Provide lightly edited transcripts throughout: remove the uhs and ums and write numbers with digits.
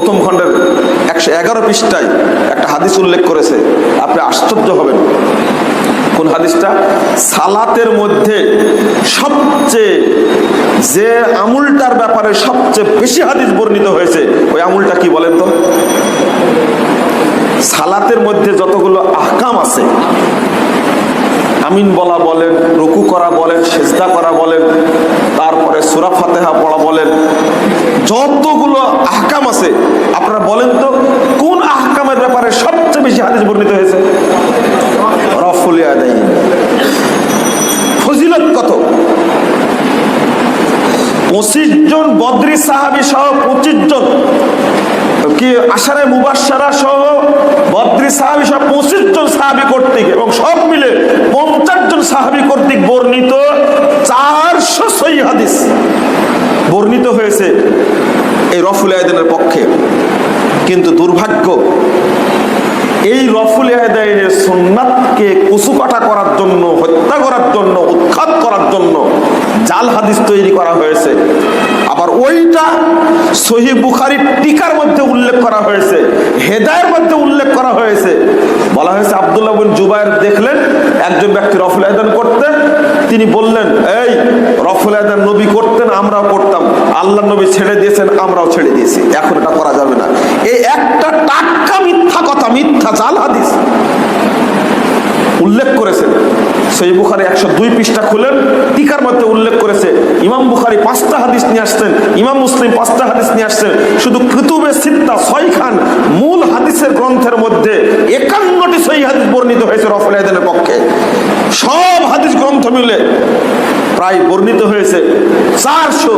প্রথম খণ্ডের 111 পৃষ্ঠায় একটা হাদিস উল্লেখ করেছে, আপনি আশ্চর্য হবেন। কোন হাদিসটা? সালাতের মধ্যে সবচেয়ে যে আমুলটার ব্যাপারে সবচেয়ে বেশি হাদিস বর্ণিত হয়েছে, ওই আমুলটা কি বলেন তো? সালাতের মধ্যে যতগুলো আহকাম আছে, আমিন বলা বলেন, রুকু করা বলেন, সিজদা করা বলেন, তারপরে সূরা ফাতিহা পড়া বলেন, যতগুলো আহকাম আছে, আপনারা বলেন তো কোন আহকামের ব্যাপারে সবচেয়ে বেশি হাদিস বর্ণিত হয়েছে? রফুল ইয়াদাইন। ফজিলত কত! 25 জন বদরি সাহাবী সহ 25 জন কি আশারে মুবাশশারা সহ বদরি সাহাবী সহ 25 জন সাহাবী কর্তৃক এবং সব মিলে 50 জন সাহাবী কর্তৃক বর্ণিত 400 সহিহ হাদিস বর্ণিত হয়েছে এই রফুল ইয়াদাইনের পক্ষে। কিন্তু দুর্ভাগ্য, এই রফুল ইয়াদাইনের সুন্নাতকে কুচুকাটা করার জন্য, হত্যা করার জন্য, উৎখাত করার জন্য জাল হাদিস তৈরি করা হয়েছে। আবার ওইটা সহিহ বুখারীর টিকার মধ্যে উল্লেখ করা হয়েছে, হেদায়ের মধ্যে উল্লেখ করা হয়েছে। বলা হয়েছে আব্দুল্লাহ বিন জুবায়ের দেখলেন একজন ব্যক্তি রফুল ইয়াদাইন করতেন, তিনি বললেন, এই রফুল ইয়াদাইন নবী করতেন, আমরাও করতাম, আল্লাহ নবী ছেড়ে দিয়েছেন, আমরাও ছেড়ে দিয়েছি, এখন এটা করা যাবে না। এই একটা টাটকা মিথ্যা কথা, মিথ্যা জাল হাদিস উল্লেখ করেছেন। সহিহ বুখারী 102 পৃষ্ঠা খুলেন, টিকার মধ্যে উল্লেখ করেছে। ইমাম বুখারী 5টা হাদিস নিয়ে আসছেন, ইমাম মুসলিম 5টা হাদিস নিয়ে আসছেন। শুধু কুতুবে সিত্তা 6 খান মূল হাদিসের গ্রন্থের মধ্যে 51টি সহিহ হাদিস বর্ণিত হয়েছে রফুল ইয়াদাইনের পক্ষে। সব হাদিস গ্রন্থ মিলে প্রায় বর্ণিত হয়েছে 400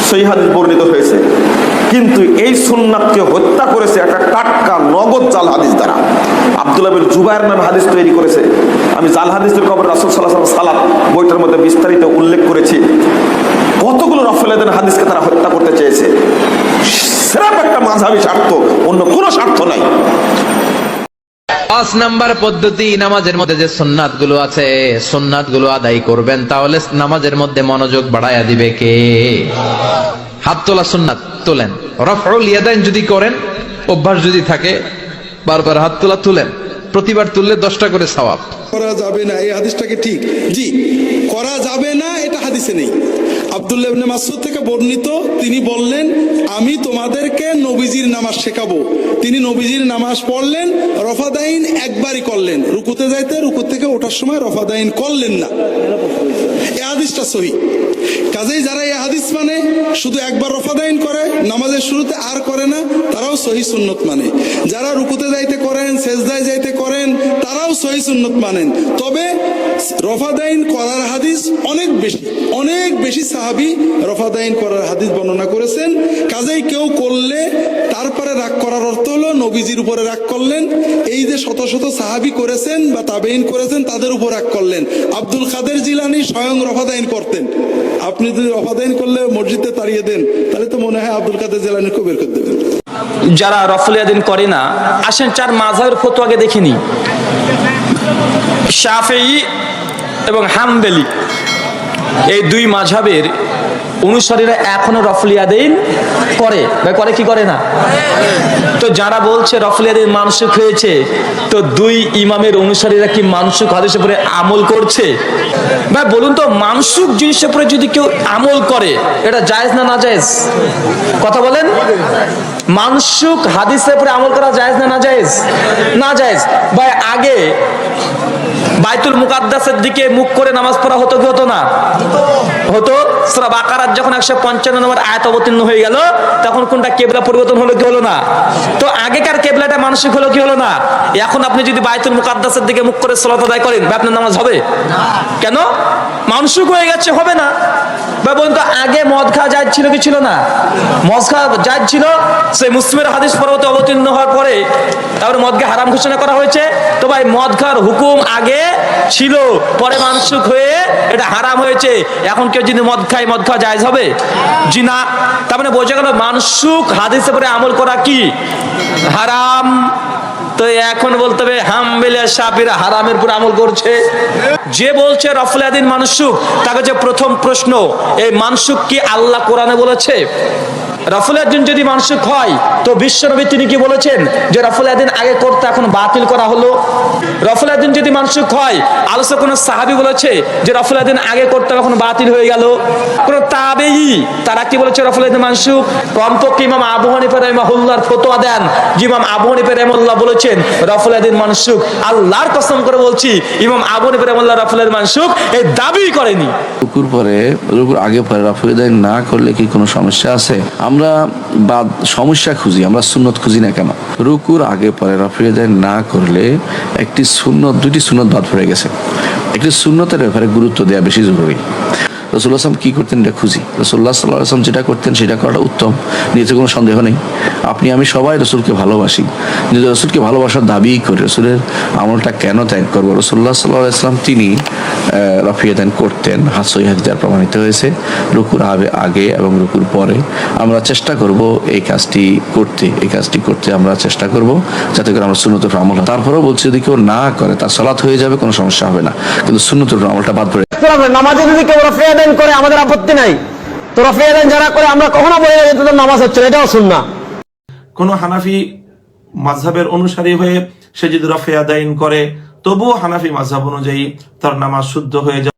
সহিহ হাদিস বর্ণিত হয়েছে। কিন্তু এই সুন্নাতকে হত্যা করেছে একটা টাটকা নগদ জাল হাদিস দ্বারা। আব্দুল্লাহ বিন জুবায়ের নামে হাদিস তৈরি করেছে। আমি জাল হাদিসের খবর রাসূল সাল্লাল্লাহু আলাইহি ওয়াসাল্লাম সালাত বইটার মধ্যে বিস্তারিত উল্লেখ করেছি। কতগুলো রফুল ইয়াদাইনের হাদিসকে তারা হত্যা করতে চেয়েছে, সেরকম একটা মাযহাবী স্বার্থ, অন্য কোনো স্বার্থ নাই। 5 নাম্বার পদ্ধতি, নামাজের মধ্যে যে সুন্নাত গুলো আছে, সুন্নাত গুলো আদায় করবেন, তাহলে নামাজের মধ্যে মনোযোগ বাড়ায়া দিবে কে? হাত তোলা সুন্নাত তোলেন। রফউল ইয়াদাইন যদি করেন, অভ্যাস যদি থাকে, বারবার হাত তোলা তুলেন, প্রতিবার তুললে 10টা করে সওয়াব। করা যাবে না, এই হাদিসটা কি ঠিক? জি, করা যাবে না এটা হাদিসে নেই। আব্দুল্লাহ ইবনে মাসউদ থেকে বর্ণিত, তিনি বললেন, আমি তোমাদেরকে নবীজির নামাজ শেখাবো। তিনি নবীজির নামাজ পড়লেন, রফাদাইন একবারই করলেন, রুকুতে যাইতে রুকু থেকে ওঠার সময় রফাদাইন করলেন না। এই হাদিসটা সহিহ। কাজেই যারা এই হাদিস মানে শুধু একবার রফাদাইন করে, নামাজের শুরুতে আর করে না, তারাও সহিহ সুন্নত মানে। যারা রুকুতে যাইতে করেন, সেজদায় যাইতে করেন, তারাও সহিহ সুন্নত মানেন। তবে রফাদাইন করার হাদিস অনেক বেশি সাহাবী রফাদাইন করার হাদিস বর্ণনা করেছেন। কাজেই কেউ করলে তারপরে রাগ করার অর্থ হলো নবীজির উপরে রাগ করলেন। এই যে শত শত সাহাবী করেছেন বা তাবেঈন করেছেন, তাদের উপর রাগ করলেন। আব্দুল কাদের জিলানী স্বয়ং রফাদাইন করতেন। আপনি যদি রফাদাইন করলে মসজিদে তাড়িয়ে দেন, তাহলে তো মনে হয় আব্দুল কাদের জিলানীকে বের করে দেবেন। যারা রফুল ইয়াদাইন করে না, আসেন 4 মাযহাবের ফতোয়া আগে দেখিনি। শাফিঈ এবং হাম্বলি, এই 2 মাযহাবের অনুসারীরা এখনো রফুল ইয়াদাইন করে। ভাই করে কি করে না? তো যারা বলছে রফুল ইয়াদাইন মানসুখ হয়েছে, তো 2 ইমামের অনুসারীরা কি মানসুখ হাদিসের উপরে আমল করছে? ভাই বলুন তো, মানসুখ জিনিসের উপরে যদি কেউ আমল করে, এটা জায়েজ না নাজায়েজ? কথা বলেন। মানসুখ হাদিসের উপরে আমল করা জায়েজ না নাজায়েজ? নাজায়েজ। ভাই আগে বাইতুল মুকাদ্দাসের দিকে মুখ করে নামাজ পড়া হতো কি হতো না? হতো। সূরা বাকারার যখন 155 নম্বর আয়াত অবতীর্ণ হয়ে গেল, তখন কোনটা কিবলা পরিবর্তন হলো কি হলো না? তো আগেকার কিবলাটা মানসিক হলো কি হলো না? এখন আপনি যদি বাইতুল মুকাদ্দাসের দিকে মুখ করে সালাত আদায় করেন, আপনার নামাজ হবে না। কেন? মানসিক হয়ে গেছে, হবে না। বা বলুন তো, আগে মদ খাওয়া জায়েজ ছিল কি ছিল না? মদ খাওয়া জায়েজ ছিল। সেই মুসলিমের হাদিস পরবর্তী অবতীর্ণ হওয়ার পরে তারপরে মদকে হারাম ঘোষণা করা হয়েছে। তো ভাই মদ খাওয়ার হুকুম আগে ছিল, পরে মানসুখ হয়ে এটা হারাম হয়েছে। এখন কেউ যদি মদ খায়, মদ খাওয়া জায়েজ হবে? জি না। তার মানে বোঝা গেল মানসুখ হাদিসের উপরে আমল করা কি হারাম। তো এখন বলতে হবে হাম্বলি আর শাফিঈরা হারামের উপর আমল করছে। যে বলছে রফুল ইয়াদাইন মানসুখ, তাকে যে প্রথম প্রশ্ন, এই মানসুখ কি আল্লাহ কোরআনে বলেছে? রফুল ইয়াদিন যদি মানসুখ হয় তো বিশ্বনবী তিনি কি বলেছেন যে রফুল ইয়াদিন আগে করতে এখন বাতিল করা হলো? রফুল ইয়াদিন যদি মানসুখ হয় আলোচনা কোন সাহাবী বলেছে যে রফুল ইয়াদিন আগে করতে এখন বাতিল হয়ে গেল? কোন তাবেঈ তারা কি বলেছে রফুল ইয়াদিন মানসুখ? কমপক্ষে ইমাম আবু হানিফা রাহিমাহুল্লাহর ফতোয়া দেন যে ইমাম আবু হানিফা রাহিমাহুল্লাহ বলেছেন রফুল ইয়াদিন মানসুখ। আল্লাহর কসম করে বলছি ইমাম আবু হানিফা রাহিমাহুল্লাহ রফুল ইয়াদিন মানসুখ এই দাবি করেনি। রুকুর পরে রুকুর আগে পরে রফুল ইয়াদাইন না করলে কি কোনো সমস্যা আছে? আমরা বাদ সমস্যা খুঁজি, আমরা সুন্নত খুঁজি না কেন? রুকুর আগে পরে রফুল ইয়াদাইন না করলে একটি সুন্নত, দুইটি সুন্নত বাদ পড়ে গেছে। একটি সুন্নতের ব্যাপারে গুরুত্ব দেওয়া বেশি জরুরি। রাসূলুল্লাহ সাল্লাল্লাহু আলাইহি ওয়াসাল্লাম কি করতেন এটা খুঁজি। রাসূলুল্লাহ সাল্লাল্লাহু আলাইহি ওয়াসাল্লাম যেটা করতেন সেটা করাটা উত্তম, নিতে কোনো সন্দেহ নেই। আপনি আমি সবাই রসুলকে ভালোবাসি, যদি রসুলকে ভালোবাসার দাবি করে রসুলের আমলটা কেন ত্যাগ করবো? রাসূলুল্লাহ সাল্লাল্লাহু আলাইহি ওয়াসাল্লাম তিনি রফুল ইয়াদাইন করতেন, সহিহ হাদিসে প্রমাণিত হয়েছে। রুকুর আগে এবং রুকুর পরে আমরা চেষ্টা করব এই কাজটি করতে আমরা চেষ্টা করব যাতে করে আমরা সুন্নতের উপর আমল হয়। তারপরেও বলছি যদি কেউ না করে তার সালাত হয়ে যাবে, কোনো সমস্যা হবে না, কিন্তু সুন্নতের উপর আমলটা বাদ পড়ে। নামাজে যদি কেউ রফুল ইয়াদাইন করে আমাদের আপত্তি নাই, তো রফুল ইয়াদাইন যারা করে আমরা কখনো বলি না যে তোদের নামাজ হচ্ছে না, এটাও সুন্নাহ। কোন হানাফি মাযহাবের অনুসারী হয়ে সে যদি রফে আদাইন করে তবুও হানাফি মাযহাব অনুযায়ী তার নামাজ শুদ্ধ হয়ে যায়।